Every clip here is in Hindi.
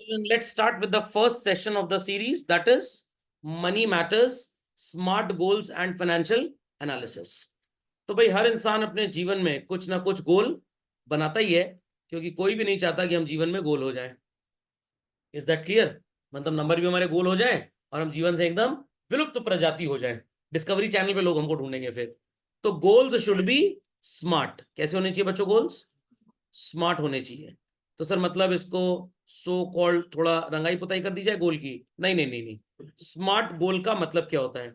Let's start with the first session of the series, that is Money Matters, Smart Goals and Financial Analysis. तो भाई हर इंसान अपने जीवन में कुछ ना कुछ गोल बनाता ही है, क्योंकि कोई भी नहीं चाहता कि हम जीवन में गोल हो जाएं. Is that clear? मतलब नंबर भी हमारे गोल हो जाए और हम जीवन से एकदम विलुप्त प्रजाति हो जाए. डिस्कवरी चैनल पे लोग हमको ढूंढेंगे फिर. तो गोल्स शुड बी स्मार्ट. कैसे होने चाहिए बच्चों गोल्स? स्मार्ट होने चाहिए. तो सर मतलब इसको सो कॉल्ड थोड़ा रंगाई पुताई कर दी जाए गोल की? नहीं नहीं नहीं नहीं. स्मार्ट गोल का मतलब क्या होता है?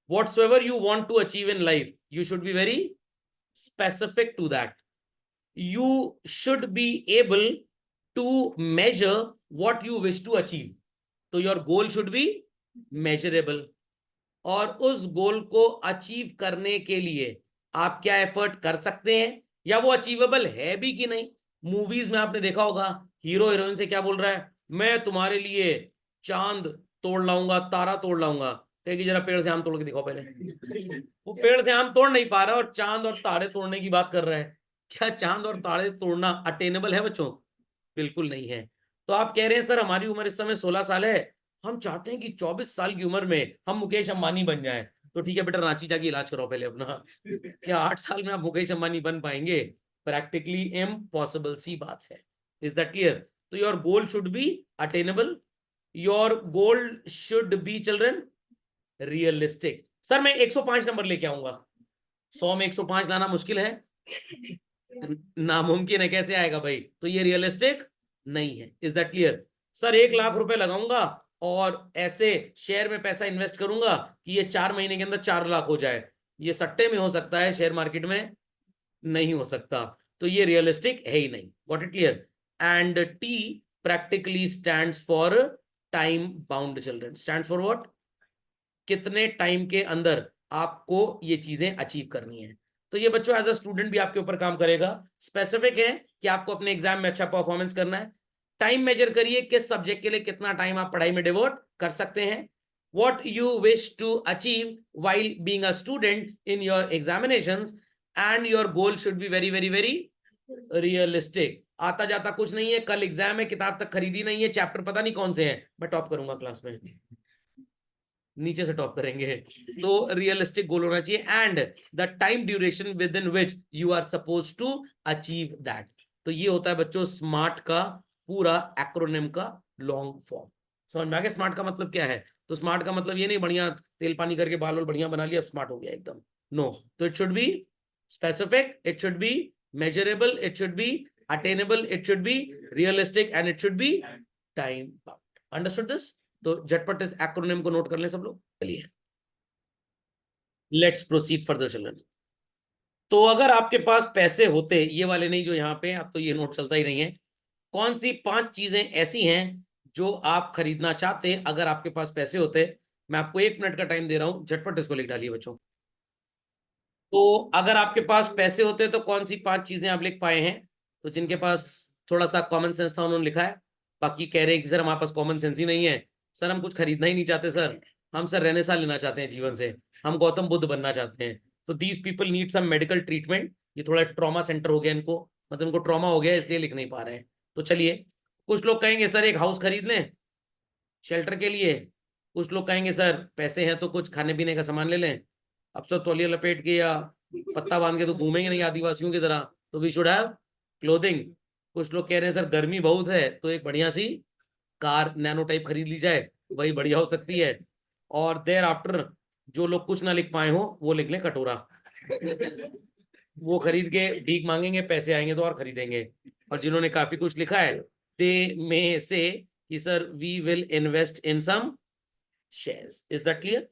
Whatsoever you want to achieve in life, you should be very specific to that. You should be able to measure what you wish to achieve. तो your goal should be measurable. और उस गोल को अचीव करने के लिए आप क्या एफर्ट कर सकते हैं, या वो अचीवेबल है भी कि नहीं. मूवीज में आपने देखा होगा हीरो हीरोइन से क्या बोल रहा है, मैं तुम्हारे लिए चांद तोड़ लाऊंगा, तारा तोड़ लाऊंगा. कहेगी जरा पेड़ से आम तोड़ के दिखाओ पहले. वो पेड़ से आम तोड़ नहीं पा रहा और चांद और तारे तोड़ने की बात कर रहा है. क्या चांद और तारे तोड़ना अटेनेबल है बच्चों? बिल्कुल नहीं है. तो आप कह रहे हैं सर हमारी उम्र इस समय 16 साल है, हम चाहते हैं कि 24 साल की उम्र में हम मुकेश अंबानी बन जाएं. तो ठीक है बेटा, रांची जाके इलाज कराओ पहले अपना. क्या 8 साल में आप मुकेश अंबानी बन पाएंगे? प्रैक्टिकली इम्पॉसिबल सी बात है. Is that clear? तो your goal should be attainable. Your goal should be children realistic. Sir मैं 105 नंबर लेके आऊंगा. 100 में 105 लाना मुश्किल है, नामुमकिन है. कैसे आएगा भाई? तो ये रियलिस्टिक नहीं है. Is that clear? Sir 1 lakh रुपए लगाऊंगा और ऐसे शेयर में पैसा इन्वेस्ट करूंगा कि ये 4 महीने के अंदर 4 लाख हो जाए. ये सट्टे में हो सकता है, शेयर मार्केट में नहीं हो सकता. तो ये रियलिस्टिक है ही नहीं. Got it clear? And T practically stands for time bound. Children stands for what? कितने टाइम के अंदर आपको ये चीजें अचीव करनी है. तो ये बच्चों एज अ स्टूडेंट भी आपके ऊपर काम करेगा. स्पेसिफिक है कि आपको अपने एग्जाम में अच्छा परफॉर्मेंस करना है. टाइम मेजर करिए, किस सब्जेक्ट के लिए कितना टाइम आप पढ़ाई में डिवोट कर सकते हैं. What you wish to achieve while being a student in your examinations, and your goal should be very very very realistic. आता जाता कुछ नहीं है, कल एग्जाम है, किताब तक खरीदी नहीं है, चैप्टर पता नहीं कौन से हैं, मैं टॉप करूंगा क्लास में, नीचे से टॉप करेंगे. तो रियलिस्टिक गोल होना चाहिए. And the time duration within which you are suppose to achieve that. तो ये होता है बच्चों स्मार्ट का पूरा एक्रोनिम का लॉन्ग फॉर्म. समझ में आ गया स्मार्ट का मतलब क्या है? तो स्मार्ट का मतलब ये नहीं बढ़िया तेल पानी करके बाल वाल बढ़िया बना लिया अब स्मार्ट हो गया एकदम. नो. तो it should be specific, it should be measurable, it should be attainable, it should be realistic, and it should be time bound. Understood this? तो झटपट इस एक्रोनिम को नोट कर लें सब लोग. चलिए लेट्स प्रोसीड फर्दर चिल्ड्रन. तो अगर आपके पास पैसे होते, ये वाले नहीं जो यहाँ पे, अब तो ये नोट चलता ही नहीं है, कौन सी 5 चीजें ऐसी हैं जो आप खरीदना चाहते अगर आपके पास पैसे होते? मैं आपको 1 मिनट का टाइम दे रहा हूं, झटपट इसको लिख डालिए बच्चों. तो अगर आपके पास पैसे होते तो कौन सी 5 चीजें आप लिख पाए हैं? तो जिनके पास थोड़ा सा कॉमन सेंस था उन्होंने लिखा है. बाकी कह रहे हैं कि सर हमारे पास कॉमन सेंस ही नहीं है, सर हम कुछ खरीदना ही नहीं चाहते सर, हम सर रेनेसां लेना चाहते हैं जीवन से, हम गौतम बुद्ध बनना चाहते हैं. तो these people need some medical treatment. ये थोड़ा ट्रॉमा सेंटर हो गया इनको, मतलब इनको ट्रॉमा हो गया इसलिए लिख नहीं पा रहे हैं. तो चलिए, कुछ लोग कहेंगे सर एक हाउस खरीद लें शेल्टर के लिए. कुछ लोग कहेंगे सर पैसे हैं तो कुछ खाने पीने का सामान ले लें. अब सर तौलिया लपेट के या पत्ता बांध के तो घूमेंगे नहीं आदिवासियों की तरह, तो वी शुड हैव क्लोथिंग. कुछ लोग कह रहे हैं सर गर्मी बहुत है तो एक बढ़िया सी कार नैनो टाइप खरीद ली जाए, वही बढ़िया हो सकती है. और देयर आफ्टर जो लोग कुछ ना लिख पाए हो वो लिख लें कटोरा. वो खरीद के भीख मांगेंगे, पैसे आएंगे तो और खरीदेंगे. और जिन्होंने काफी कुछ लिखा है दे में से कि sir we will invest in some shares. Is that clear?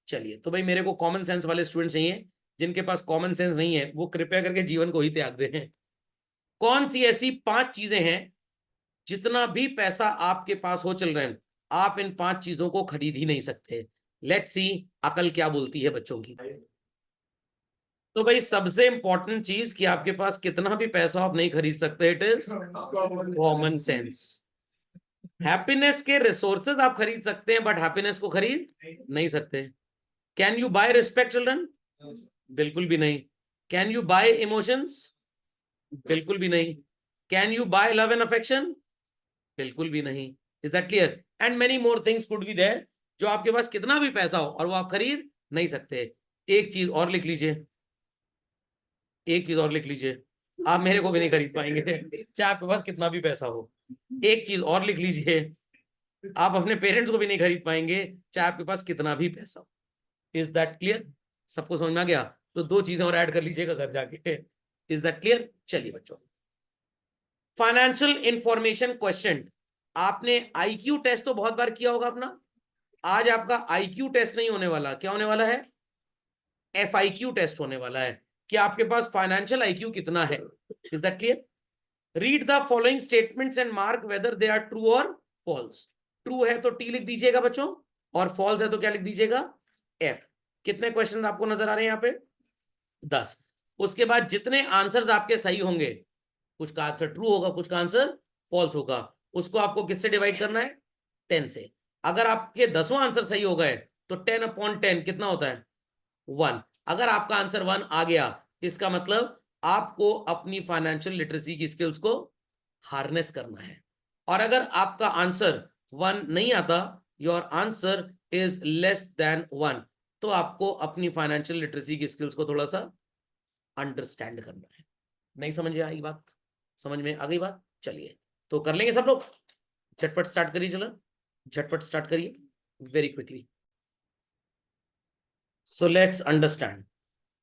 चलिए, तो भाई मेरे को कॉमन सेंस वाले स्टूडेंट चाहिए. जिनके पास कॉमन सेंस नहीं है वो कृपया करके जीवन को ही त्याग दें. कौन सी ऐसी 5 चीजें हैं जितना भी पैसा आपके पास हो चल रहे हैं आप इन 5 चीजों को खरीद ही नहीं सकते? लेट्स सी अकल क्या बोलती है बच्चों की. तो भाई सबसे इंपॉर्टेंट चीज कि आपके पास कितना भी पैसा आप नहीं खरीद सकते, it is common sense. Happiness के रिसोर्सेज आप खरीद सकते हैं बट हैप्पीनेस को खरीद नहीं सकते. Can you buy respect children? बिल्कुल भी नहीं. Can you buy emotions? बिल्कुल भी नहीं. Can you buy love and affection? बिल्कुल भी नहीं. Is that clear? And many more things could be there, जो आपके पास कितना भी पैसा हो और वो आप खरीद नहीं सकते। एक चीज और लिख लीजिए, एक चीज और लिख लीजिए, आप मेरे को भी नहीं खरीद पाएंगे चाहे आपके पास कितना भी पैसा हो। एक चीज और लिख लीजिए, आप अपने पेरेंट्स को भी नहीं खरीद पाएंगे चाहे आपके पास कितना भी पैसा हो। Is that clear? सबको समझ में आ गया? तो दो चीजें और ऐड कर लीजिएगा घर जाके। Is that clear? चलिए बच्चों, फाइनेंशियल इंफॉर्मेशन क्वेश्चन, आपने आईक्यू टेस्ट तो बहुत बार किया होगा अपना। आज आपका आईक्यू टेस्ट नहीं होने वाला, क्या होने वाला है? एफआईक्यू टेस्ट होने वाला है कि आपके पास फाइनेंशियल आईक्यू कितना है। Is that clear? Read the following statements and mark whether they are true और फॉल्स। ट्रू है तो टी लिख दीजिएगा बच्चों, और फॉल्स है तो क्या लिख दीजिएगा? एफ। कितने क्वेश्चन आपको नजर आ रहे हैं यहाँ पे? 10। उसके बाद जितने आंसर्स आपके सही होंगे, कुछ का आंसर ट्रू होगा, कुछ का आंसर फॉल्स होगा, उसको आपको किससे डिवाइड करना है? 10 से। अगर आपके 10वां आंसर सही हो गए तो 10/10 कितना होता है? 1। अगर आपका आंसर 1 आ गया, इसका मतलब आपको अपनी फाइनेंशियल लिटरेसी की स्किल्स को हार्नेस करना है। और अगर आपका आंसर 1 नहीं आता, your answer is less than 1, तो आपको अपनी फाइनेंशियल लिटरेसी की स्किल्स को थोड़ा सा अंडरस्टैंड करना है। नहीं समझ में आई बात? समझ में आ गई बात? चलिए तो कर लेंगे सब लोग, झटपट स्टार्ट करिए, चलो झटपट स्टार्ट करिए, very quickly. So let's understand.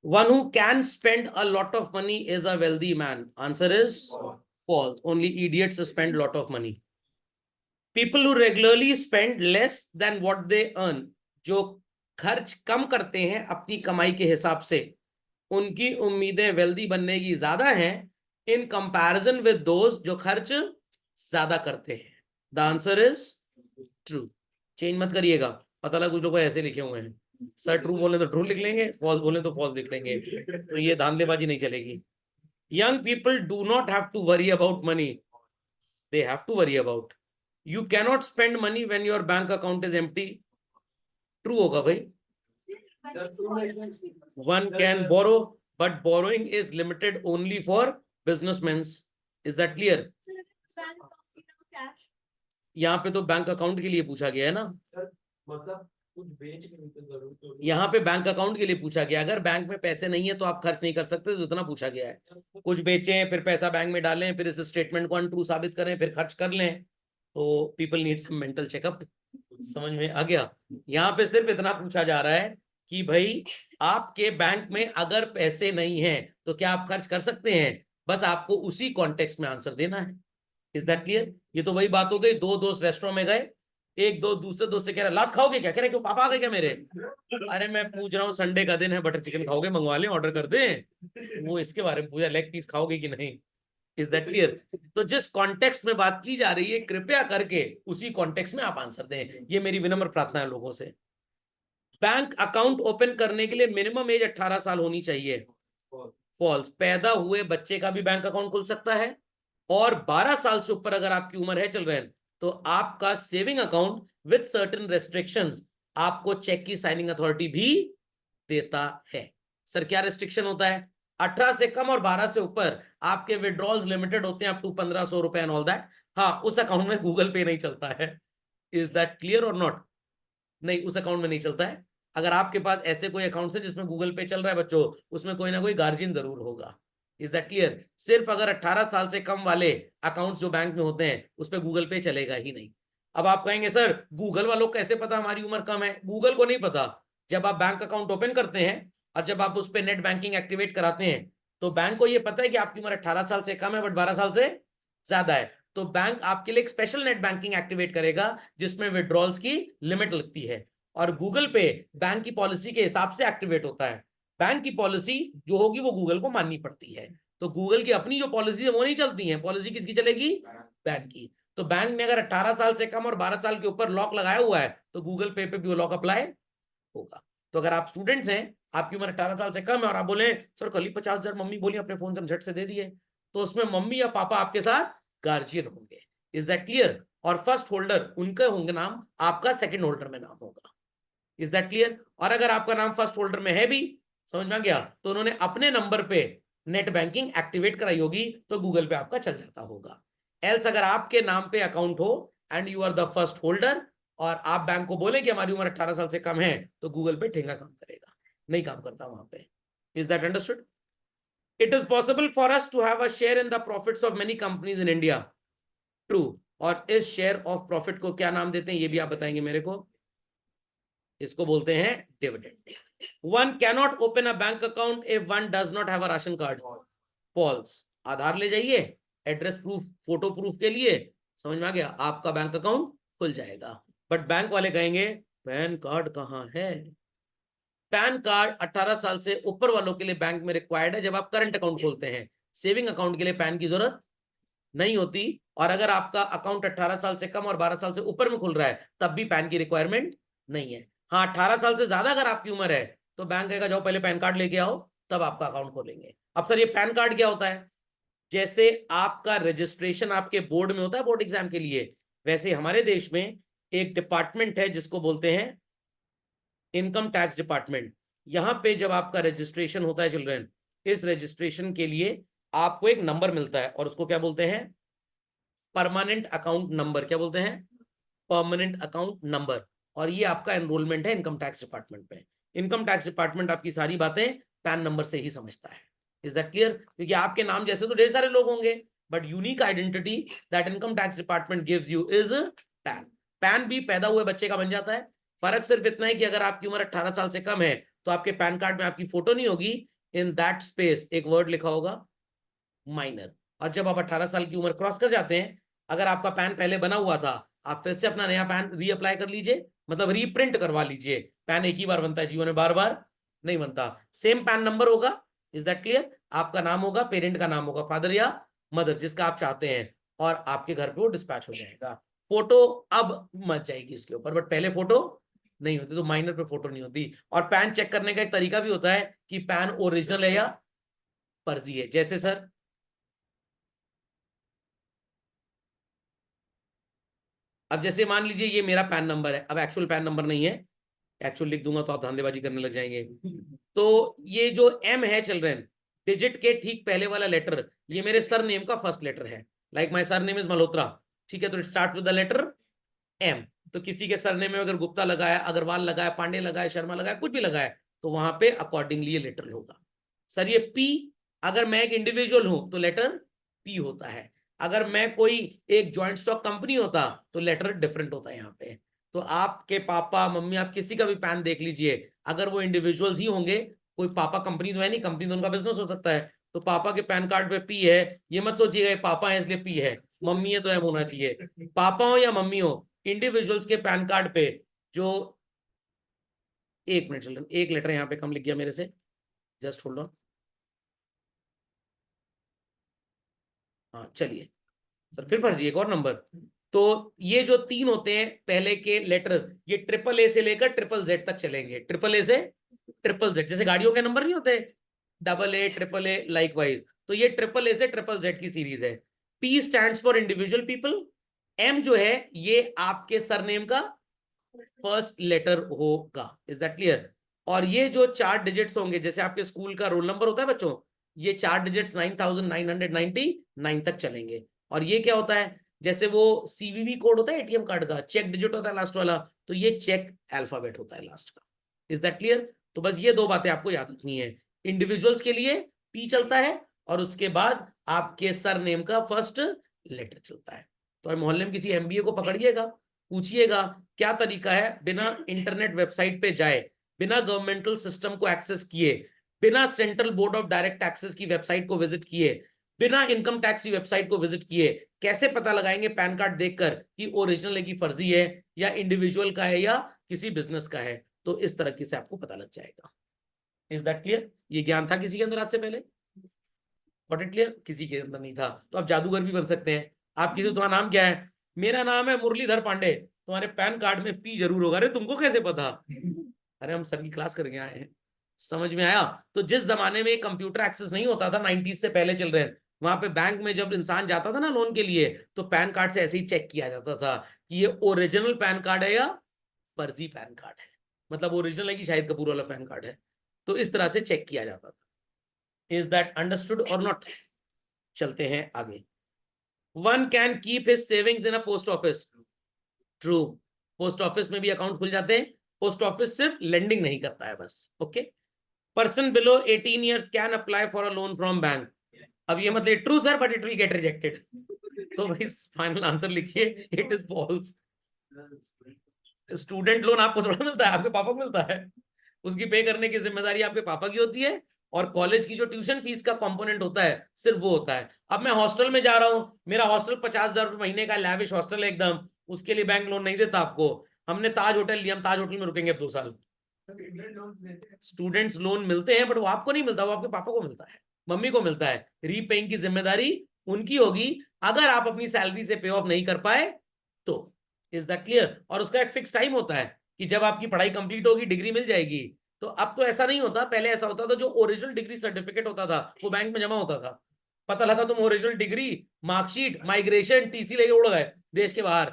One who can spend a lot of money is a wealthy man. Answer is false. Only idiots spend a lot of money. People who regularly spend less than what they earn, जो खर्च कम करते हैं अपनी कमाई के हिसाब से, उनकी उम्मीदें वेल्दी बनने की ज्यादा हैं इन कंपैरिजन विद दोज जो खर्च ज्यादा करते हैं। The answer is true. Change मत करिएगा, पता लगा कुछ लोग ऐसे लिखे हुए हैं, सर ट्रू बोले तो ट्रू लिख लेंगे, फॉल्स बोले तो फॉल्स लिख लेंगे, तो ये धांधलेबाजी नहीं चलेगी। Young people do not have to worry about money, they have to worry about, you cannot spend money when your bank account is empty. True होगा भाई। One can borrow but borrowing is limited only for businessman. Is that clear? यहाँ पे तो बैंक अकाउंट के लिए पूछा गया है ना, मतलब कुछ बेच के, यहाँ पे बैंक अकाउंट के लिए पूछा गया। अगर बैंक में पैसे नहीं है तो आप खर्च नहीं कर सकते, तो इतना पूछा गया है। कुछ बेचें, फिर पैसा बैंक में डालें, फिर इस स्टेटमेंट को अनट्रू साबित करें, फिर खर्च कर लें, तो people need some mental checkup. समझ में आ गया? यहाँ पे सिर्फ इतना पूछा जा रहा है कि भाई आपके बैंक में अगर पैसे नहीं है तो क्या आप खर्च कर सकते हैं, बस आपको उसी कॉन्टेक्स्ट में आंसर देना है। Is that clear? ये तो वही बात हो गई, दो दोस्त रेस्टोरेंट में गए, एक दो दूसरे दोस्त से कह रहा लात खाओगे क्या? कह रहे क्यों, पापा आ गए क्या मेरे? अरे मैं पूछ रहा हूँ संडे का दिन है, बटर चिकन खाओगे? मंगवा लें, ऑर्डर कर दें। वो इसके बारे में पूछा, लेग पीस खाओगे कि नहीं। Is that clear? तो जिस कॉन्टेक्स्ट में बात की जा रही है, कृपया करके उसी कॉन्टेक्स्ट में आप आंसर दें, ये मेरी विनम्र प्रार्थना है लोगों से। बैंक अकाउंट ओपन करने के लिए मिनिमम एज 18 साल होनी चाहिए। फॉल्स। पैदा हुए बच्चे का भी बैंक अकाउंट खुल सकता है, और 12 साल से ऊपर अगर आपकी उम्र है चिल्ड्रन, तो आपका saving account with certain restrictions आपको चेक की साइनिंग अथॉरिटी भी देता है। सर क्या रेस्ट्रिक्शन होता है? 18 से कम और 12 से ऊपर आपके विड्रॉल्स लिमिटेड होते हैं अप टू 1500 रुपए एंड ऑल दैट। हाँ, उस अकाउंट में गूगल पे नहीं चलता है। इज दैट क्लियर और नॉट? नहीं, उस अकाउंट में नहीं चलता है। अगर आपके पास ऐसे कोई अकाउंट है जिसमें गूगल पे चल रहा है बच्चों, उसमें कोई ना कोई गार्जियन जरूर होगा। Is that clear? सिर्फ अगर 18 साल से कम वाले अकाउंट्स जो बैंक में होते हैं उस पर गूगल पे चलेगा ही नहीं। अब आप कहेंगे सर गूगल वालों को कैसे पता हमारी उम्र कम है? गूगल को नहीं पता। जब आप बैंक अकाउंट ओपन करते हैं और जब आप उस पर नेट बैंकिंग एक्टिवेट कराते हैं, तो बैंक को यह पता है कि आपकी उम्र 18 साल से कम है बट 12 साल से ज्यादा है, तो बैंक आपके लिए एक स्पेशल नेट बैंकिंग एक्टिवेट करेगा जिसमें विड्रॉल्स की लिमिट लगती है, और गूगल पे बैंक की पॉलिसी के हिसाब से एक्टिवेट होता है। बैंक की पॉलिसी जो होगी वो गूगल को माननी पड़ती है, तो गूगल की अपनी जो पॉलिसी है वो नहीं चलती है, पॉलिसी किसकी चलेगी? बैंक की। तो बैंक ने अगर 18 साल से कम और 12 साल के ऊपर लॉक लगाया हुआ है तो गूगल पे भी वो लॉक अप्लाई होगा। तो अगर आप स्टूडेंट्स हैं, आपकी उम्र 18 साल से कम है और आप बोले सर कल ही 50,000 मम्मी बोली अपने फोन से हम झट से दे दिए, तो उसमें मम्मी या पापा आपके साथ गार्जियन होंगे। Is that clear? और फर्स्ट होल्डर उनके होंगे नाम, आपका सेकंड होल्डर में नाम होगा। Is that clear? और अगर आपका नाम फर्स्ट होल्डर में है भी, समझ में आ गया, तो उन्होंने अपने नंबर पे नेट बैंकिंग एक्टिवेट कराई होगी, तो गूगल पे आपका चल जाता होगा। एल्स अगर आपके नाम पे अकाउंट हो and you are the first holder, और आप बैंक को बोले कि हमारी उम्र 18 साल से कम है, तो गूगल पे ठेंगा काम करेगा, नहीं काम करता वहां पे। Is that understood? It is possible for us to have a share in the profits of many companies in India. True. और इस शेयर ऑफ प्रॉफिट को क्या नाम देते हैं, ये भी आप बताएंगे मेरे को। इसको बोलते हैं dividend. One cannot open a bank account if one does not have a ration card. False. Aadhaar ले जाइए, एड्रेस प्रूफ, फोटो प्रूफ के लिए, समझ में आ गया, आपका बैंक अकाउंट खुल जाएगा। बट बैंक वाले कहेंगे पैन कार्ड कहाँ है? पैन कार्ड 18 साल से ऊपर वालों के लिए बैंक में रिक्वायर्ड है जब आप करंट अकाउंट खोलते हैं। सेविंग अकाउंट के लिए पैन की जरूरत नहीं होती। और अगर आपका अकाउंट 18 साल से कम और 12 साल से ऊपर में खुल रहा है तब भी पैन की रिक्वायरमेंट नहीं है। हाँ, 18 साल से ज्यादा अगर आपकी उम्र है तो बैंक कहेगा जाओ पहले पैन कार्ड लेके आओ, तब आपका अकाउंट खोलेंगे। अब सर ये पैन कार्ड क्या होता है? जैसे आपका रजिस्ट्रेशन आपके बोर्ड में होता है बोर्ड एग्जाम के लिए, वैसे हमारे देश में एक डिपार्टमेंट है जिसको बोलते हैं इनकम टैक्स डिपार्टमेंट। यहां पे जब आपका रजिस्ट्रेशन होता है चिल्ड्रन, इस रजिस्ट्रेशन के लिए आपको एक नंबर मिलता है और उसको क्या बोलते हैं? Permanent account number. क्या बोलते हैं? Permanent account number. और ये आपका एनरोलमेंट है इनकम टैक्स डिपार्टमेंट में। इनकम टैक्स डिपार्टमेंट आपकी सारी बातें पैन नंबर से ही समझता है। Is that clear? क्योंकि आपके नाम जैसे तो ढेर सारे लोग होंगे, but unique identity that income tax department gives you is pan. Pan भी पैदा हुए बच्चे का बन जाता है। फर्क सिर्फ इतना है कि अगर आपकी उम्र 18 साल से कम है तो आपके पैन कार्ड में आपकी फोटो नहीं होगी, इन दैट स्पेस एक वर्ड लिखा होगा माइनर। और जब आप 18 साल की उम्र क्रॉस कर जाते हैं, अगर आपका पैन पहले बना हुआ था, आप फिर से अपना नया पैन रीअप्लाई कर लीजिए, मतलब रीप्रिंट करवा लीजिए। पैन एक ही बार बनता है जीवन में, बार बार नहीं बनता। सेम पैन नंबर होगा। Is that clear? आपका नाम होगा, पेरेंट का नाम होगा, फादर या मदर, जिसका आप चाहते हैं, और आपके घर पे वो डिस्पैच हो जाएगा। फोटो अब मच जाएगी इसके ऊपर, बट पहले फोटो नहीं होती, तो माइनर पे फोटो नहीं होती। और पैन चेक करने का एक तरीका भी होता है कि पैन ओरिजिनल है या फर्जी है। जैसे सर, अब जैसे मान लीजिए ये मेरा पैन नंबर है, अब एक्चुअल पैन नंबर नहीं है, एक्चुअल लिख दूंगा तो आप धांधेबाजी करने लग जाएंगे। तो ये जो एम है चिल्ड्रन, डिजिट के ठीक पहले वाला लेटर, ये मेरे सर नेम का फर्स्ट लेटर है। Like my surname is Malhotra, ठीक है, तो it start with the letter M. तो किसी के सर नेम में अगर गुप्ता लगाया, अग्रवाल लगाया, पांडे लगाया, शर्मा लगाया, कुछ भी लगाया, तो वहां पे अकॉर्डिंगली ये लेटर होगा। सर ये पी, अगर मैं एक इंडिविजुअल हूं तो लेटर पी होता है। अगर मैं कोई एक ज्वाइंट स्टॉक कंपनी होता तो लेटर डिफरेंट होता है यहाँ पे। तो आपके पापा मम्मी, आप किसी का भी पैन देख लीजिए, अगर वो इंडिविजुअल्स ही होंगे, कोई पापा कंपनी तो है नहीं, कंपनी तो उनका बिजनेस हो सकता है, तो पापा के पैन कार्ड पे पी है, ये मत सोचिएगा पापा है इसलिए पी है, मम्मी है तो एम होना चाहिए। पापा हो या मम्मी हो, इंडिविजुअल्स के पैन कार्ड पे जो, एक मिनट चिल्ड्रन, एक लेटर यहाँ पे कम लिख गया मेरे से, जस्ट होल्ड ऑन। हाँ चलिए सर, फिर भर एक और नंबर। तो ये जो तीन होते हैं पहले के लेटर्स, ये ट्रिपल ए से लेकर ट्रिपल जेड तक चलेंगे। ट्रिपल ए से ट्रिपल जेड, जैसे गाड़ियों के नंबर नहीं होते double A triple A likewise, तो ये ट्रिपल ए से ट्रिपल जेड की सीरीज है। P stands for individual people. M जो है ये आपके सरनेम का फर्स्ट लेटर होगा। Is that clear? और ये जो चार डिजिट्स होंगे, जैसे आपके स्कूल का रोल नंबर होता है बच्चों, ये चार डिजिट्स 9999 तक चलेंगे। और ये क्या होता है, जैसे वो सीवीवी कोड होता है एटीएम कार्ड का, चेक डिजिट होता है लास्ट वाला, तो ये चेक अल्फाबेट होता है लास्ट का। Is that clear? तो बस ये दो बातें आपको याद रखनी है। इंडिविजुअल्स के लिए पी चलता है, और उसके बाद आपके सर नेम का फर्स्ट लेटर चलता है। तो मोहल्ले में किसी एमबीए को पकड़िएगा, पूछिएगा क्या तरीका है बिना इंटरनेट वेबसाइट पे जाए, बिना गवर्नमेंटल सिस्टम को एक्सेस किए, बिना central board of direct taxes की वेबसाइट को विजिट किए, बिना इनकम टैक्स की वेबसाइट को विजिट किए, कैसे पता लगाएंगे पैन कार्ड देखकर कि ओरिजिनल है कि फर्जी है, या इंडिविजुअल का है या किसी बिजनेस का है? तो इस तरह से आपको पता लग जाएगा। Is that clear? ये ज्ञान था किसी के अंदर आज से पहले? Got it clear? किसी के अंदर नहीं था, तो आप जादूगर भी बन सकते हैं। आप किसी, तुम्हारा नाम क्या है? मेरा नाम है मुरलीधर पांडे। तुम्हारे पैन कार्ड में पी जरूर होगा। अरे तुमको कैसे पता? अरे हम सर की क्लास करके आए हैं। समझ में आया? तो जिस जमाने में कंप्यूटर एक्सेस नहीं होता था, 90s से पहले चल रहे हैं, वहां पे बैंक में जब इंसान जाता था ना लोन के लिए, तो पैन कार्ड से ऐसे ही चेक किया जाता था कि ये ओरिजिनल पैन कार्ड है या फर्जी पैन कार्ड है। मतलब ओरिजिनल है कि शाहिद कपूर वाला पैन कार्ड है। तो इस तरह से चेक किया जाता था। इज दैट अंडरस्टूड और नॉट? चलते हैं आगे। One can keep his savings in a post office. True. Post office में भी अकाउंट खुल जाते हैं, पोस्ट ऑफिस सिर्फ लेंडिंग नहीं करता है बस। Okay. Person below 18 years can apply for a loan from bank. अब ये मतलब true sir but it will get rejected. तो भाई फाइनल आंसर लिखिए, it is false. Student loan आपको थोड़ा मिलता है, आपके पापा को मिलता है। उसकी पे करने की जिम्मेदारी आपके पापा की होती है, और कॉलेज की जो ट्यूशन फीस का कंपोनेंट होता है सिर्फ वो होता है। अब मैं हॉस्टल में जा रहा हूं, मेरा हॉस्टल 50,000 महीने का लैविश हॉस्टल है एकदम, उसके लिए बैंक लोन नहीं देता आपको। हमने ताज होटल लिया, हम ताज होटल में रुकेंगे अब 2 साल। स्टूडेंट्स लोन मिलते हैं बट वो आपको नहीं मिलता, वो आपके पापा को मिलता है, मम्मी को मिलता है। रीपेइंग की जिम्मेदारी उनकी होगी अगर आप अपनी सैलरी से पे ऑफ नहीं कर पाए तो। Is that clear? और उसका एक फिक्स टाइम होता है कि जब आपकी पढ़ाई कंप्लीट होगी डिग्री मिल जाएगी। तो अब तो ऐसा नहीं होता, पहले ऐसा होता था जो ओरिजिनल डिग्री सर्टिफिकेट होता था वो बैंक में जमा होता था। पता लगा तुम original degree, marksheet, migration, TC लेके उड़ गए देश के बाहर।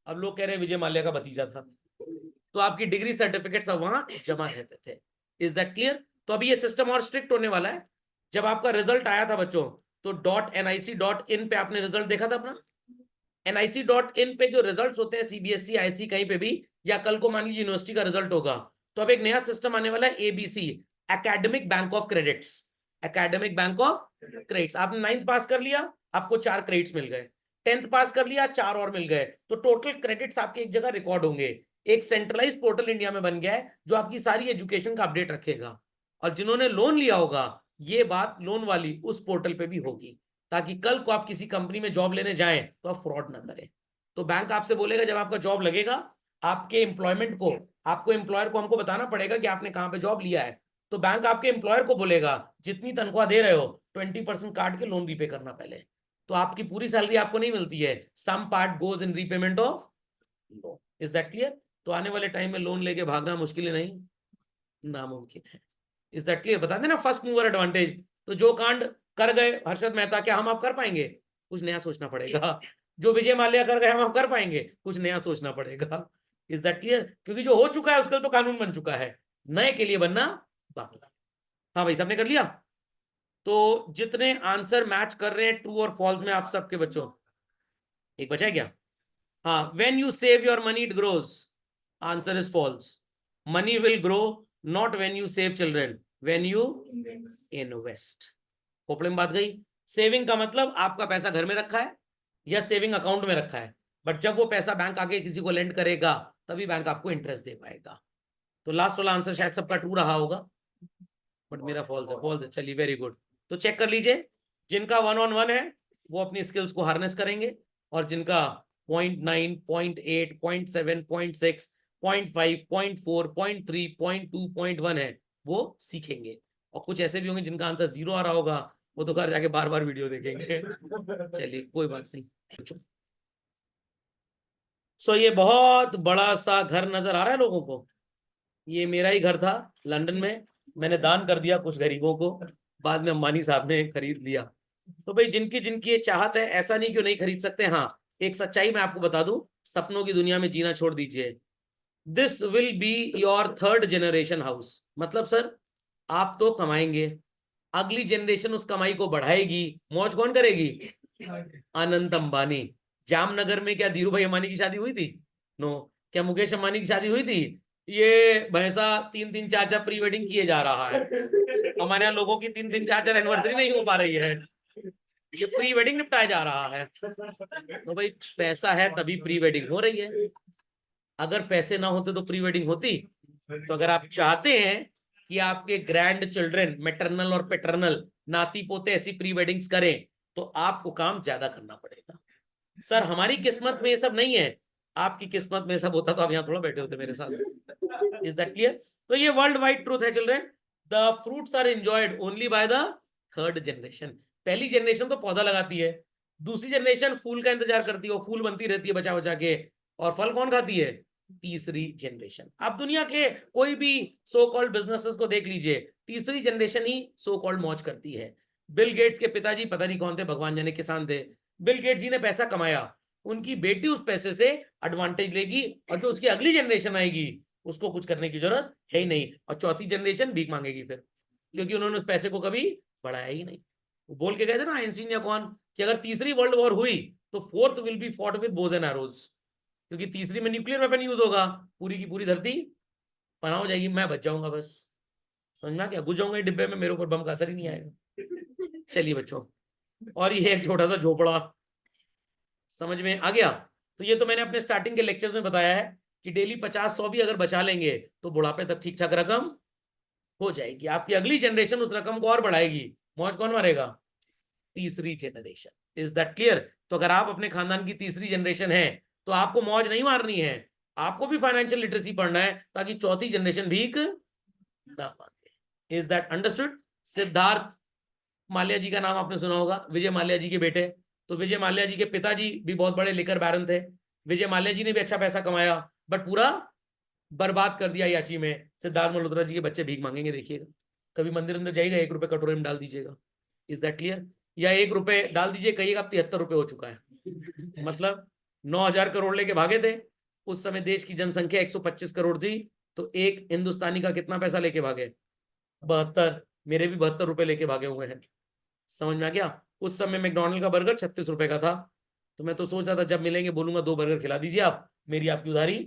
अब लोग कह रहे हैं विजय माल्या का भतीजा था, तो आपकी डिग्री सर्टिफिकेट सब वहां जमा रहते थे। Is that clear? तो अभी ये सिस्टम और स्ट्रिक्ट होने वाला है। जब आपका रिजल्ट आया था बच्चों, तो .nic.in पे आपने रिजल्ट देखा था अपना? nic.in पे जो रिजल्ट्स होते हैं सीबीएसई आईसी कहीं पे भी, या कल को मान लीजिए यूनिवर्सिटी का रिजल्ट होगा, तो अब एक नया सिस्टम आने वाला है ABC, academic bank of credits. Academic bank of credits, आपने 9th पास कर लिया, आपको 4 क्रेडिट्स मिल गए। 10th पास कर लिया, 4 और मिल गए, तो टोटल क्रेडिट्स आपके एक जगह रिकॉर्ड होंगे। एक सेंट्रलाइज पोर्टल इंडिया में बन गया है जो आपकी सारी एजुकेशन का अपडेट रखेगा, और जिन्होंने लोन लिया होगा ये बात लोन वाली उस पोर्टल पे भी होगी, ताकि कल को आप किसी कंपनी में जॉब लेने जाएं तो आप फ्रॉड ना करें। तो बैंक आपसे बोलेगा जब आपका जॉब लगेगा, आपके एम्प्लॉयमेंट को, आपको एम्प्लॉयर को हमको बताना पड़ेगा कि आपने कहां पे जॉब लिया है। तो बैंक आपके एम्प्लॉयर को बोलेगा जितनी तनख्वाह दे रहे हो 20% काट के लोन रीपे करना पहले। तो आपकी पूरी सैलरी आपको नहीं मिलती है, some part goes in repayment of loan. Is that clear? तो आने वाले टाइम में लोन लेके भागना मुश्किल नहीं, नामुमकिन है। Is that clear? बता देना फर्स्ट मूवर एडवांटेज। तो जो कांड कर गए हर्षद मेहता, क्या हम आप कर पाएंगे? कुछ नया सोचना पड़ेगा। जो विजय माल्या कर गए हम आप कर पाएंगे? कुछ नया सोचना पड़ेगा। Is that clear? क्योंकि जो हो चुका है उसका तो कानून बन चुका है, नए के लिए बनना बाकी। हाँ भाई, सबने कर लिया? तो जितने आंसर मैच कर रहे हैं ट्रू और फॉल्स में आप सबके बच्चों, एक बचा है क्या? हाँ, when you save your money it grows, answer is false. Money will grow not when you save children, when you invest. खोपड़े में बात गई। सेविंग का मतलब आपका पैसा घर में रखा है या सेविंग अकाउंट में रखा है, बट जब वो पैसा बैंक आके किसी को लेंड करेगा तभी बैंक आपको इंटरेस्ट दे पाएगा। तो लास्ट वाला आंसर शायद सबका ट्रू रहा होगा, बट मेरा फॉल्स है। फॉल्स है, चलिए वेरी गुड। तो चेक कर लीजिए, जिनका 1 on 1 है वो अपनी स्किल्स को हार्नेस करेंगे, और जिनका 0.9, 0.8, 0.7, 0.6, 0.5, 0.4, 0.3, 0.2, 0.1 है वो सीखेंगे। और कुछ ऐसे भी होंगे जिनका आंसर 0 आ रहा होगा, वो तो घर जाके बार बार वीडियो देखेंगे। चलिए कोई बात नहीं। सो ये बहुत बड़ा सा घर नजर आ रहा है लोगों को, ये मेरा ही घर था लंदन में, मैंने दान कर दिया कुछ गरीबों को, बाद में अंबानी साहब ने खरीद लिया। तो भाई जिनकी जिनकी ये चाहत है, ऐसा नहीं क्यों नहीं खरीद सकते। हाँ, एक सच्चाई मैं आपको बता दूं, सपनों की दुनिया में जीना छोड़ दीजिए। This will be your 3rd generation house. मतलब सर आप तो कमाएंगे, अगली जनरेशन उस कमाई को बढ़ाएगी, मौज कौन करेगी? अनंत अंबानी। जामनगर में क्या धीरू भाई अंबानी की शादी हुई थी? नो। क्या मुकेश अंबानी की शादी हुई थी? ये भैंसा 3-3 4-4 प्री वेडिंग किए जा रहा है। हमारे यहाँ लोगों की 3-3 4-4 एनिवर्सरी नहीं हो पा रही है, ये प्री वेडिंग निपटाया जा रहा है। तो भाई पैसा है तभी प्री वेडिंग हो रही है, अगर पैसे ना होते तो प्री वेडिंग होती? तो अगर आप चाहते हैं कि आपके ग्रैंड चिल्ड्रन, मैटरनल और पैटर्नल नाती पोते ऐसी प्री वेडिंग्स करें, तो आपको काम ज्यादा करना पड़ेगा। सर हमारी किस्मत में ये सब नहीं है, आपकी किस्मत में सब होता तो आप यहाँ थोड़ा बैठे होते मेरे साथ। Is that clear? तो ये वर्ल्ड वाइड ट्रूथ है children, the fruits are enjoyed only by the 3rd generation. पहली जनरेशन तो पौधा लगाती है, दूसरी जनरेशन फूल का इंतजार करती है, वो फूल बनती रहती है बचा बचा के, और फल कौन खाती है? तीसरी जनरेशन। आप दुनिया के कोई भी सो कॉल्ड बिजनेसेस को देख लीजिए, तीसरी जनरेशन ही सो कॉल्ड मौज करती है। बिल गेट्स के पिताजी पता नहीं कौन थे, भगवान जाने, किसान थे। बिल गेट्स जी ने पैसा कमाया, उनकी बेटी उस पैसे से एडवांटेज लेगी, और जो उसकी अगली जनरेशन आएगी उसको कुछ करने की जरूरत है ही नहीं, और चौथी जनरेशन भीख मांगेगी फिर, क्योंकि उन्होंने उस पैसे को कभी बढ़ाया ही नहीं। वो बोल के गए थे ना आइंस्टीन या कौन, कि अगर तीसरी वर्ल्ड वॉर हुई तो 4th will be fought with Bhoj and arrows. क्योंकि तीसरी में न्यूक्लियर वेपन यूज होगा, पूरी की पूरी धरती पनाह हो जाएगी, मैं बच जाऊंगा बस। समझ में आ गया? घुस जाऊंगा डिब्बे में, मेरे ऊपर बम का असर ही नहीं आएगा। चलिए बच्चों, और ये एक छोटा सा झोपड़ा, समझ में आ गया? तो ये तो मैंने अपने स्टार्टिंग के लेक्चर्स में बताया है कि डेली 50-100 भी अगर बचा लेंगे तो बुढ़ापे तक ठीक ठाक रकम हो जाएगी। आपकी अगली जनरेशन उस रकम को और बढ़ाएगी। मौज कौन मारेगा? तीसरी जनरेशन। Is that clear? तो अगर आप अपने खानदान की तीसरी जनरेशन है तो आपको मौज नहीं मारनी है, आपको भी फाइनेंशियल लिटरेसी पढ़ना है ताकि चौथी जनरेशन भीख ना मांगे। Is that understood? Siddharth Mallya ji का नाम आपने सुना होगा, विजय माल्या जी के बेटे। तो विजय माल्या जी के पिताजी भी बहुत बड़े लिकर बैरन थे। विजय माल्या जी ने भी अच्छा पैसा कमाया, बट पूरा बर्बाद कर दिया याची में। सिद्धार्थ मल्होत्रा जी के बच्चे भीख मांगेंगे, देखिएगा। कभी मंदिर अंदर जाइएगा, 1 रुपए कटोरे में डाल दीजिएगा। Is that clear? या 1 रुपए डाल दीजिए, कहिएगा अब 73 रुपए हो चुका है। मतलब 9,000 करोड़ लेके भागे थे। उस समय देश की जनसंख्या 125 करोड़ थी, तो एक हिंदुस्तानी का कितना पैसा लेके भागे? 72। मेरे भी 72 रुपए लेके भागे हुए हैं। समझ में आ गया? उस समय मैकडॉनल्ड का बर्गर 36 रुपए का था। तो मैं तो सोच रहा था जब मिलेंगे बोलूंगा 2 बर्गर खिला दीजिए आप, मेरी आपकी उधारी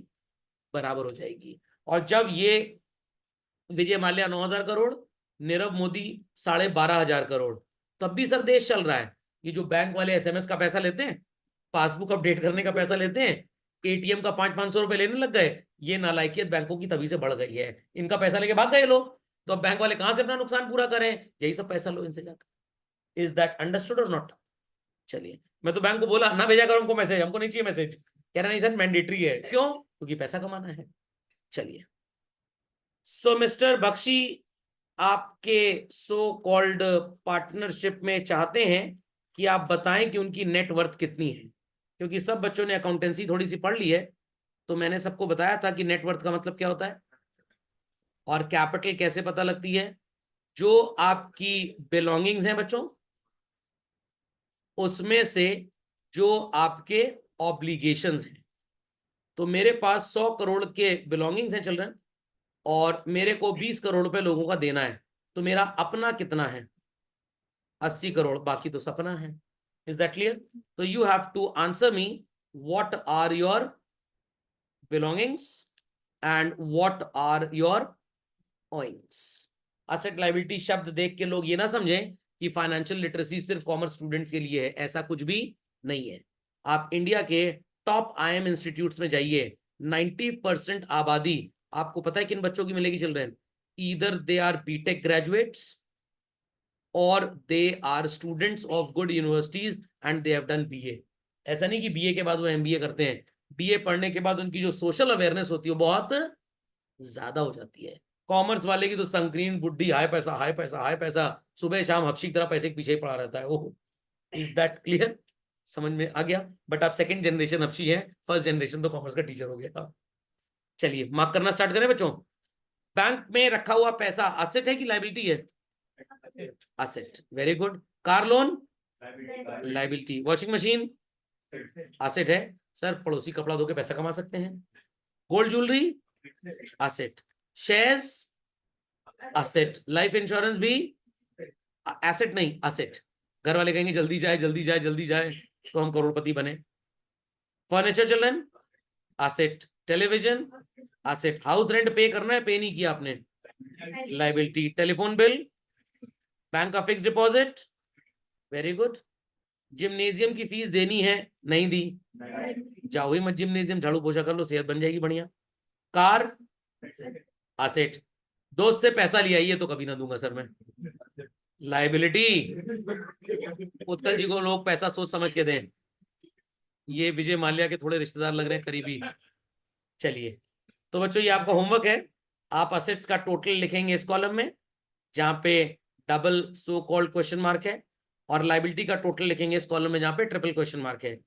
बराबर हो जाएगी। और जब ये विजय माल्या 9,000 करोड़, नीरव मोदी 12,500 करोड़, तब भी सर देश चल रहा है। ये जो बैंक वाले एसएमएस का पैसा लेते हैं, पासबुक अपडेट करने का पैसा लेते हैं, एटीएम का 500-500 रुपए लेने लग गए, ये नालायकियत बैंकों की तभी से बढ़ गई है। इनका पैसा लेके भाग गए लोग, तो अब बैंक वाले कहां से अपना नुकसान पूरा करें? यही सब पैसा लो इनसे जाकर। इज दैट अंडरस्टूड और नॉट? चलिए, मैं तो बैंक को बोला ना भेजा करो हमको मैसेज, हमको नहीं चाहिए मैसेज। कह रहा नहीं सर मैंडेटरी है। क्यों? क्योंकि पैसा कमाना है। चलिए, सो मिस्टर बख्शी आपके सो कॉल्ड पार्टनरशिप में चाहते हैं कि आप बताएं कि उनकी नेटवर्थ कितनी है। क्योंकि सब बच्चों ने अकाउंटेंसी थोड़ी सी पढ़ ली है, तो मैंने सबको बताया था कि नेटवर्थ का मतलब क्या होता है और कैपिटल कैसे पता लगती है। जो आपकी बिलोंगिंग्स हैं बच्चों, उसमें से जो आपके ऑब्लिगेशंस हैं। तो मेरे पास 100 करोड़ के बिलोंगिंग्स हैं चिल्ड्रन, और मेरे को 20 करोड़ रुपए लोगों का देना है। तो मेरा अपना कितना है? 80 करोड़, बाकी तो सपना है। Is that clear? तो you have to answer me, what are your belongings and what are your owings. Asset liability शब्द देख के लोग ये ना समझें कि फाइनेंशियल लिटरेसी सिर्फ कॉमर्स स्टूडेंट्स के लिए है, ऐसा कुछ भी नहीं है। आप इंडिया के टॉप आईएम इंस्टीट्यूट्स में जाइए, 90% आबादी आपको पता है किन बच्चों की मिलेगी children? Either they are BTech graduates और they are students of good universities and they have done BA. ऐसा नहीं कि बीए के बाद वो एमबीए करते हैं। बीए पढ़ने के बाद उनकी जो सोशल अवेयरनेस होती है वो बहुत ज्यादा हो जाती है। कॉमर्स वाले की तो संकीर्ण बुद्धि, हाई पैसा हाई पैसा हाई पैसा, सुबह शाम हफ्सी की तरह पैसे के पीछे ही पड़ा रहता है वो। Is that clear? समझ में आ गया? बट आप सेकंड जनरेशन हफ्सी है, फर्स्ट जनरेशन तो कॉमर्स का टीचर हो गया। चलिए मार्क करना स्टार्ट करें बच्चों। बैंक में रखा हुआ पैसा असेट है कि लाइबिलिटी है? Asset. Very good. Car loan? Liability. Washing machine? Asset है। सर पड़ोसी कपड़ा धो के पैसा कमा सकते हैं। Gold jewellery? Asset. Shares? Asset. Life insurance भी एसेट नहीं, असेट। घर वाले कहेंगे जल्दी जाए जल्दी जाए जल्दी जाए, तो हम करोड़पति बने। Furniture children? Asset. Television? Asset. House rent पे करना है, पे नहीं किया आपने, लाइबिलिटी। Telephone bill? बैंक का fix deposit? Very good. Gymnasium की फीस देनी है, नहीं दी, जाओ ही मत जिम्नेजियम, झाड़ू पोछा कर लो, सेहत बन जाएगी बढ़िया। कार? असेट। दोस्त से पैसा लिया, ये तो कभी ना दूंगा सर मैं, लाइबिलिटी। उत्कल जी को लोग पैसा सोच समझ के दें, ये विजय माल्या के थोड़े रिश्तेदार लग रहे हैं करीबी। चलिए, तो बच्चों ये आपका होमवर्क है। आप असेट्स का टोटल लिखेंगे इस कॉलम में जहां पे double so called question mark है, और लाइबिलिटी का टोटल लिखेंगे इस कॉलम में जहां पे ट्रिपल क्वेश्चन मार्क है।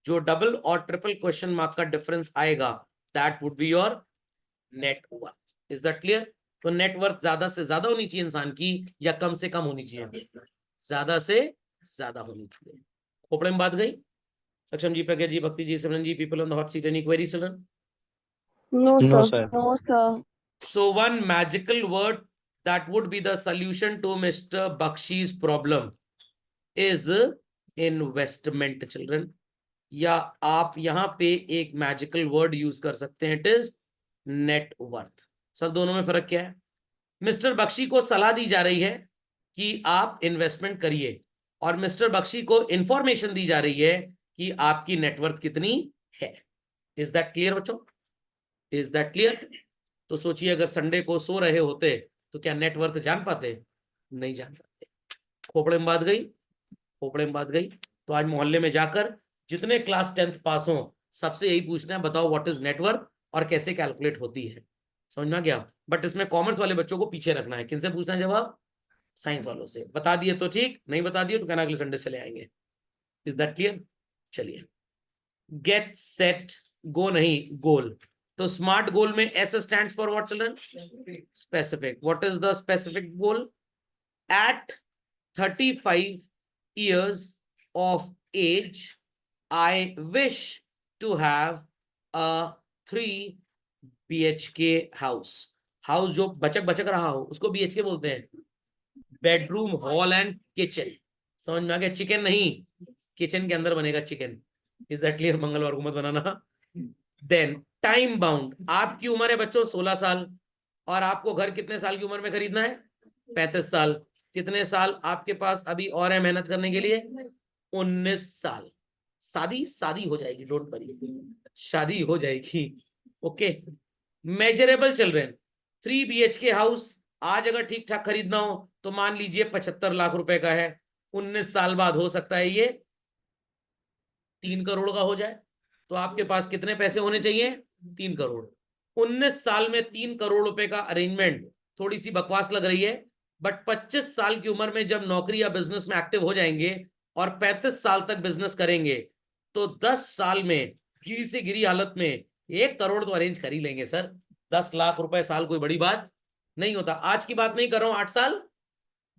जो डबल और ट्रिपल क्वेश्चन मार्क का डिफरेंस आएगा, that would be your net worth. Is that clear? तो नेटवर्थ ज्यादा से ज्यादा होनी चाहिए इंसान की, या कम से कम होनी चाहिए? ज्यादा से ज्यादा होनी चाहिए। खोपड़े में बात गई? सक्षम जी, Pragya ji, Bhakti ji, Simran ji, people on the hot seat, any query children? No, No, sir. sir. No, sir. So one magical word that would be the solution to Mr. Bakshi's problem is investment, children. या आप यहां पे एक मैजिकल वर्ड यूज कर सकते हैं, इट इज नेटवर्थ। सर दोनों में फर्क क्या है? मिस्टर बख्शी को सलाह दी जा रही है कि आप इन्वेस्टमेंट करिए, और मिस्टर बख्शी को इंफॉर्मेशन दी जा रही है कि आपकी नेटवर्थ कितनी है। इज दैट क्लियर बच्चों? Is that clear? तो सोचिए अगर संडे को सो रहे होते तो क्या नेटवर्थ जान पाते? नहीं जान पाते। खोपड़े में बात गई, खोपड़े में बात गई। तो आज मोहल्ले में जाकर जितने क्लास 10th पास हो सबसे यही पूछना है, बताओ व्हाट इज नेटवर्थ और कैसे कैलकुलेट होती है। समझ में आ गया? बट इसमें कॉमर्स वाले बच्चों को पीछे रखना है। किनसे पूछना है जवाब? साइंस वालों से। बता दिए तो ठीक, नहीं बता दिए तो कहना अगले संडे चले आएंगे। Is that clear? चलिए, गेट सेट गो नहीं, गोल। तो स्मार्ट गोल में S stands for what children? Specific. What is the specific goal? At 35 years of age, I wish to have a 3 BHK house. House जो बचक बचक रहा हो उसको BHK बोलते हैं। Bedroom, hall and kitchen. समझ में आ गया? चिकन नहीं, किचन के अंदर बनेगा चिकन। Is that clear? मंगलवार को मत बनाना। Then time bound. आपकी उम्र है बच्चों 16 साल, और आपको घर कितने साल की उम्र में खरीदना है? 35 साल। कितने साल आपके पास अभी और है मेहनत करने के लिए? 19 साल। शादी शादी हो जाएगी, डोंट वरी, शादी हो जाएगी। Okay. Measurable children, 3 BHK house आज अगर ठीक ठाक खरीदना हो तो मान लीजिए 75 लाख रुपए का है। 19 साल बाद हो सकता है ये 3 करोड़ का हो जाए। तो आपके पास कितने पैसे होने चाहिए? 3 करोड़। 19 साल में 3 करोड़ रुपए का अरेंजमेंट थोड़ी सी बकवास लग रही है, बट 25 साल की उम्र में जब नौकरी या बिजनेस में एक्टिव हो जाएंगे और 35 साल तक बिजनेस करेंगे तो 10 साल में गिरी से गिरी हालत में 1 करोड़ तो अरेंज कर ही लेंगे सर। 10 लाख रुपए साल कोई बड़ी बात नहीं होता। आज की बात नहीं कर रहा हूं, 8 साल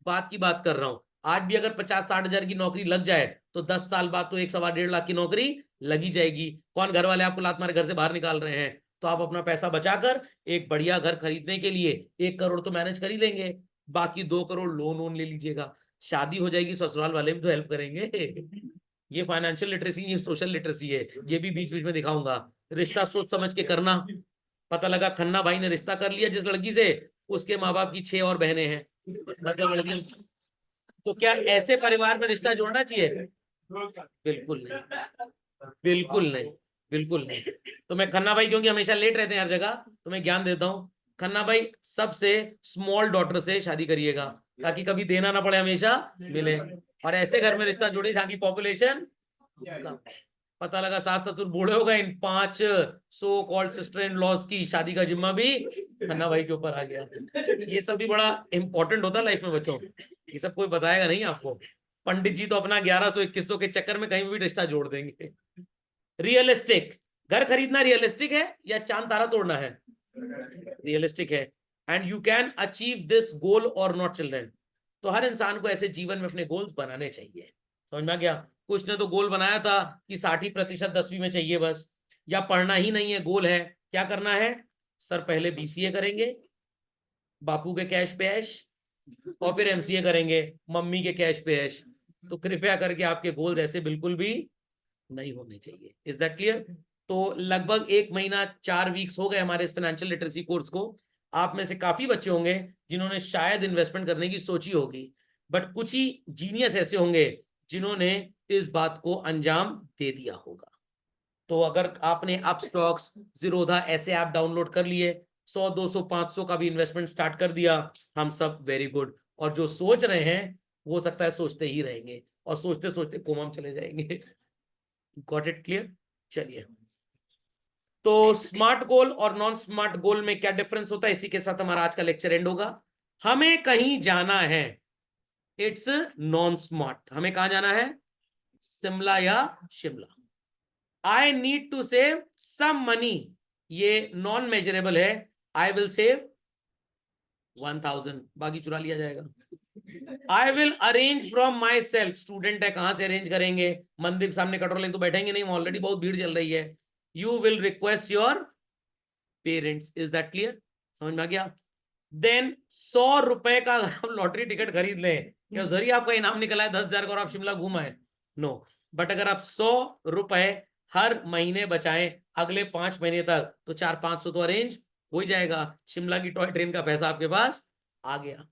बाद की बात कर रहा हूं। आज भी अगर 50-60 हजार की नौकरी लग जाए तो 10 साल बाद तो 1-1.25 लाख की नौकरी लगी जाएगी। कौन घर वाले आपको लात मारे घर से बाहर निकाल रहे हैं? तो आप अपना पैसा बचाकर एक बढ़िया घर खरीदने के लिए 1 करोड़ तो मैनेज कर ही लेंगे, बाकी 2 करोड़ लोन वोन ले लीजिएगा। शादी हो जाएगी, ससुराल वाले भी तो हेल्प करेंगे। ये फाइनेंशियल लिटरेसी, ये सोशल लिटरेसी है, ये भी बीच बीच में दिखाऊंगा। रिश्ता सोच समझ के करना। पता लगा खन्ना भाई ने रिश्ता कर लिया जिस लड़की से, उसके माँ बाप की 6 और बहनें हैं, मतलब लड़की। तो क्या ऐसे परिवार में रिश्ता जोड़ना चाहिए? बिल्कुल नहीं, बिल्कुल नहीं, बिल्कुल नहीं। तो मैं खन्ना भाई, क्योंकि हमेशा लेट रहते हैं हर जगह, तो मैं ज्ञान देता हूँ। खन्ना भाई सबसे स्मॉल डॉटर से शादी करिएगा ताकि कभी देना ना पड़े, हमेशा मिले। और ऐसे घर में रिश्ता जोड़े जहाँ की पॉपुलेशन कम। पता लगा सास ससुर बूढ़े हो गए, इन 5 so called sister in laws की शादी का जिम्मा भी खन्ना भाई के ऊपर आ गया। ये सब भी बड़ा इंपॉर्टेंट होता है लाइफ में बच्चों, ये सब कोई बताएगा नहीं आपको। पंडित जी तो अपना 1100-2100 के चक्कर में कहीं भी रिश्ता जोड़ देंगे। रियलिस्टिक, घर खरीदना रियलिस्टिक है या चांद तारा तोड़ना है? रियलिस्टिक है। And you can achieve this goal और नॉट चिल्ड्रन। तो हर इंसान को ऐसे जीवन में अपने गोल्स बनाने चाहिए। समझ में आ गया? कुछ ने तो गोल बनाया था कि 60% 10वीं में चाहिए बस, या पढ़ना ही नहीं है गोल है। क्या करना है सर? पहले BCA करेंगे, बापू के कैश पे ऐश, और फिर MCA करेंगे, मम्मी के कैश पे ऐश। तो कृपया करके आपके गोल्स ऐसे बिल्कुल भी नहीं होने चाहिए। Is that clear? तो लगभग 1 महीना 4 वीक्स हो गए हमारे इस फाइनेंशियल लिटरेसी कोर्स को। आप में से काफी बच्चे होंगे जिन्होंने शायद इन्वेस्टमेंट करने की सोची होगी, बट कुछ ही जीनियस ऐसे होंगे जिन्होंने इस बात को अंजाम दे दिया होगा। तो अगर आपने अप स्टॉक्स, जीरोधा ऐसे ऐप डाउनलोड कर लिए, 100, 200, 500 का भी इन्वेस्टमेंट स्टार्ट कर दिया, हम सब वेरी गुड। और जो सोच रहे हैं हो सकता है सोचते ही रहेंगे, और सोचते सोचते कोमा में चले जाएंगे। Got it clear? चलिए, तो स्मार्ट गोल और नॉन स्मार्ट गोल में क्या डिफरेंस होता है, इसी के साथ हमारा आज का लेक्चर एंड होगा। हमें कहीं जाना है, इट्स नॉन स्मार्ट। हमें कहां जाना है? शिमला या Shimla. I need to save some money, ये नॉन मेजरेबल है। आई विल सेव 1000, बाकी चुरा लिया जाएगा। I will arrange from myself, student है कहां से अरेंज करेंगे? मंदिर के सामने कटोरा लेके तो बैठेंगे नहीं, ऑलरेडी बहुत भीड़ चल रही है। You will request your parents. Is that clear? समझ में आ गया? देन 100 रुपए का अगर हम लॉटरी टिकट खरीद लें, क्या जरिए आपका इनाम निकला है 10,000 का और आप शिमला घूम आए? नो। बट अगर आप 100 रुपए हर महीने बचाएं अगले 5 महीने तक, तो 400-500 तो अरेंज हो ही जाएगा। शिमला की टॉय ट्रेन का पैसा आपके पास आ गया।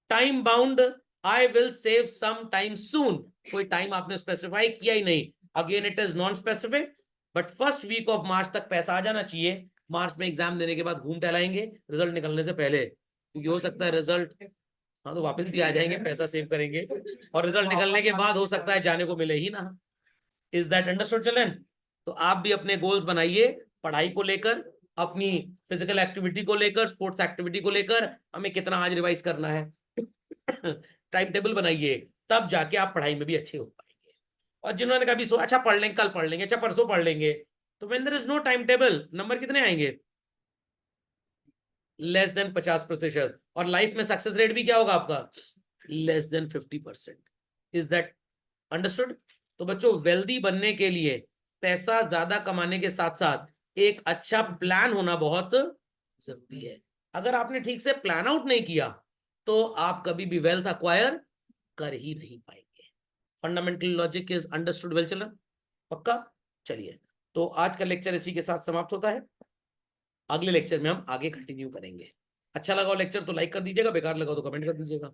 Time bound, I will save some time soon, कोई टाइम आपने स्पेसिफाई किया ही नहीं। Again it is non specific, but first week of March तक पैसा आ जाना चाहिए। मार्च में एग्जाम देने के बाद घूम टहलाएंगे रिजल्ट निकलने से पहले, क्योंकि हो सकता है रिजल्ट, हाँ तो वापस भी आ जाएंगे, पैसा सेव करेंगे, और रिजल्ट निकलने के बाद हो सकता है जाने को मिले ही ना। Is that understood children? तो आप भी अपने गोल्स बनाइए, पढ़ाई को लेकर, अपनी फिजिकल एक्टिविटी को लेकर, स्पोर्ट्स एक्टिविटी को लेकर, हमें कितना आज रिवाइज करना है टाइम टेबल बनाइए, तब जाके आप पढ़ाई में भी अच्छे हो पाएंगे। और जिन्होंने कभी सो अच्छा पढ़ लेंगे, कल पढ़ लेंगे, अच्छा परसों पढ़ लेंगे, तो when there is no time table, number कितने आएंगे? Less than 50%। और लाइफ में सक्सेस रेट भी क्या होगा आपका? Less than 50%। Is that understood? तो बच्चों, वेल्दी बनने के लिए पैसा ज्यादा कमाने के साथ साथ एक अच्छा प्लान होना बहुत जरूरी है। अगर आपने ठीक से प्लान आउट नहीं किया, तो आप कभी भी वेल्थ अक्वायर कर ही नहीं पाएंगे। Fundamental logic is understood well children? पक्का? चलिए, तो आज का लेक्चर इसी के साथ समाप्त होता है। अगले लेक्चर में हम आगे कंटिन्यू करेंगे। अच्छा लगा लेक्चर तो लाइक कर दीजिएगा, बेकार लगा तो कमेंट कर दीजिएगा।